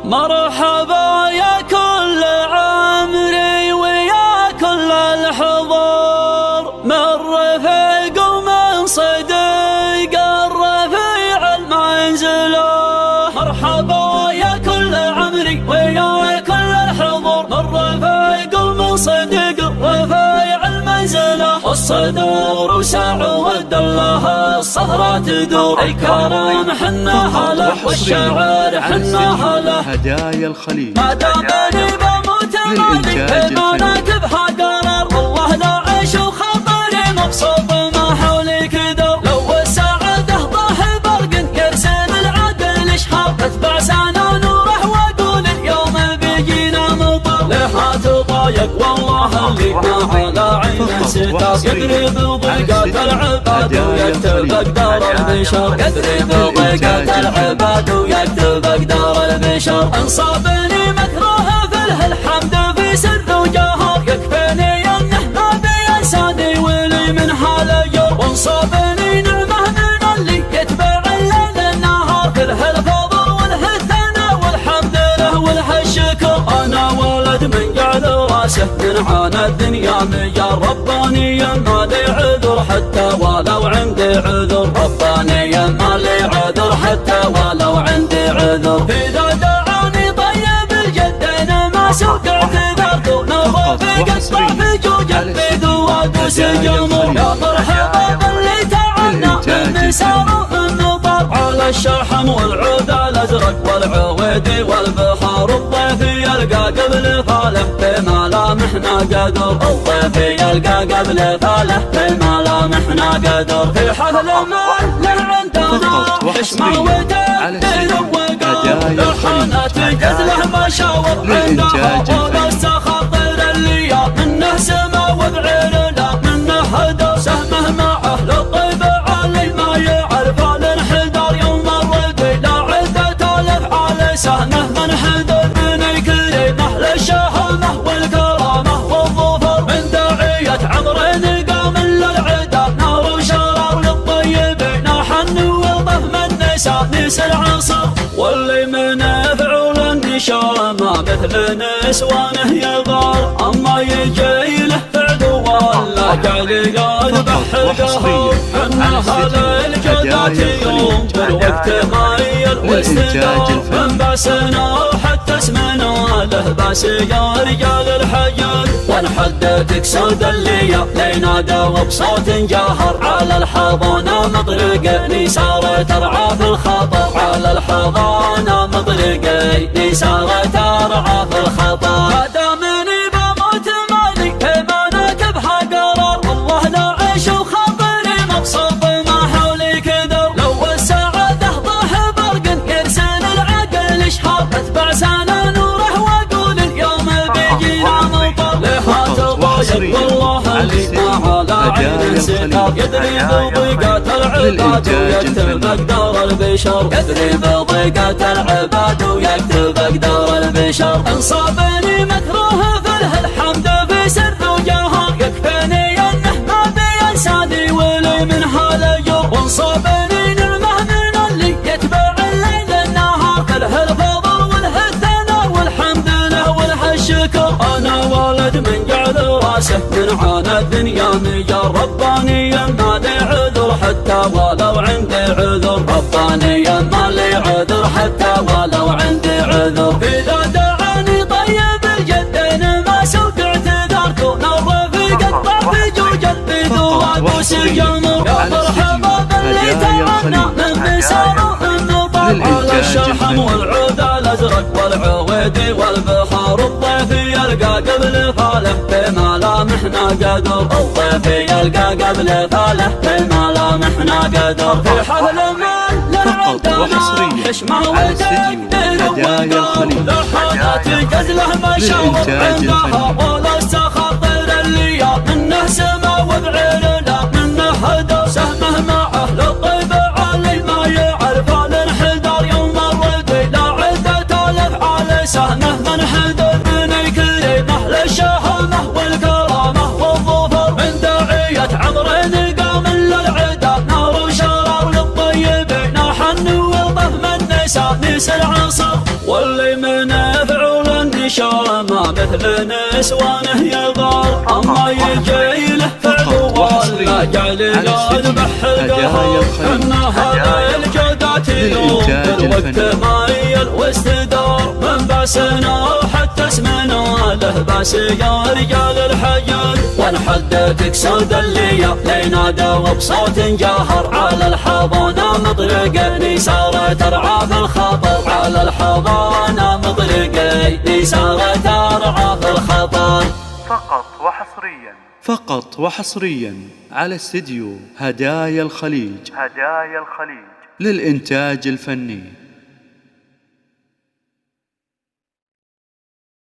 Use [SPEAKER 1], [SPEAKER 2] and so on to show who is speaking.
[SPEAKER 1] مرحبا يا كل عمري ويا كل الحضور، من رفيق ومن صديق الرفيع المنزله. مرحبا يا كل عمري ويا كل الحضور، من رفيق ومن صديق الرفيع المنزله. الصدور وساع والدله الصهرة تدور، الكرم حنا له والشعر حنا له.
[SPEAKER 2] هدايا الخليل
[SPEAKER 1] ما دامني بموت مالي ما ناكبها قرار، والله لا عيش وخاطري مبسوط ما حولي كدر. لو السعاده ضاح برق يرسم العدل اشهار، اتبع سنة نوره واقول اليوم بيجينا مطر. لحات ضايق والله اللي ما على عينه ستار، يدري بضيقات العباد ويكتب اقدار البشر. يدري بضيقات العباد ويكتب اقدار البشر. انصابني مكروه فله الحمد في سر وجهر، يكفيني انه ما بينساني ولي من حاله ير. وانصابني نعمه من اللي يتبع الليل النهار، فله الفضل وله الثناء والحمد له وله الشكر. انا ولد من قعد راسه من عانى الدنيا ميار، رباني ما لي عذر حتى ولو عندي عذر. رباني ما لي عذر حتى ولو عندي عذر. اذا دعاني طيب الجد انا ما سوق اعتذرت، ونظر في قطع في جوج البيد وادوس الجمر. يا مرحبا باللي تعنا من مسار النظر، على الشحم والعود الازرق والعويدي والبحار. الضيف يلقى قبل فاله بملامحنا قدر، الضيف يلقى قبل فاله بملامحنا قدر. في حفل ما له عندنا حشمه ودين وقار، لحنات جزله مشاور عندها وناس خاطر الليال. منه سما وبعير لا منه هدر، سهمه معه للطيب علي ما يعرف الانحدار. يوم الردي لا عدة الافعال سهمه من حدر، من الكريم اهل الشهامه والكرامه والظفر. من داعيه عمر قام للعدا نار وشرار، للطيبين حن وضف من نسى العصر. واللي من فعول النشامه مثل نسوانه يغار، اما يجي له فعل ولا قال يذبح القهر. حنا للجدات يوم بالوقت مايل واستدار، من باسنا وحتى اسمنا له باس يا رجال الحجاج. ونحدتك سود الليالي نادى وبصوت جاهر، على الحضانه مطرقني صارت ترعى في الخطر. على الحضانه مطرقني صارت ترعى في الخطر. ما دامني بموت مالي ما ناكبها قرار، والله لا عيش وخاطري مبسوط ما حولي كدر. لو السعاده ضاح برق يرسل العقل اشهار، اتبع سنة نوره واقول اليوم بيجينا مطر. لحات ضايق والله اللي ما على عينه ستار، يدري بضيقات العباد ويكتب اقدار البشر. يدري بضيقات العباد ويكتب اقدار البشر. انصابني مكروه فله الحمد في سر وجهر، يكفيني انه ما بينساني ولي من حاله ير. وانصابني نعمه من اللي يتبع الليل النهار، فله الفضل وله الثناء والحمد له وله الشكر. انا ولد من قعد راسه من عانى الدنيا ميار، رباني ما لي عذر حتى ولو عندي عذر. رباني ما لي عذر حتى ولو عندي عذر. اذا دعاني طيب الجد انا ما سوق اعتذرت، ونظر في قطع في جوج البيد وادوس الجمر. يا مرحبا باللي تعنا من مسار النظر، على الشحم والعود الازرق والعويدي والبحار. الضيف يلقى قبل فاله بملامحنا قدر، الضيف يلقى قبل فاله بملامحنا قدر. في حفل ما لعندنا حشمه ودين وقار، لحنات جزله مشاور عندها وناس خاطر الليال. منه سما وبعير لا منه هدر، سهمه معه للطيب علي ما يعرف الانحدار. يوم الردي لا عدة الافعال سهمه من حدر، من الكريم اهل الشهامه والكرامه والظفر. من داعيه عمر قام للعدا نار وشرار، للطيبين حن وضف من نسى عريس العصر، واللي من فعول النشا ما مثل نسوانه يغار. اما يجي له فعل ولا جعل يذبح القهر، ان هذا الجودات يوم بالوقت مايل واستدار. من باسنا وحتى اسمنا له باس يا رجال الحجر، ونحدتك سود الليالي نادى بصوت جاهر. على الحضانة مطرقة نسارة ترعى في الخطر، على الحضانة مطرقة نسارة ترعى في الخطر.
[SPEAKER 2] فقط وحصريا على استديو هدايا الخليج للإنتاج الفني.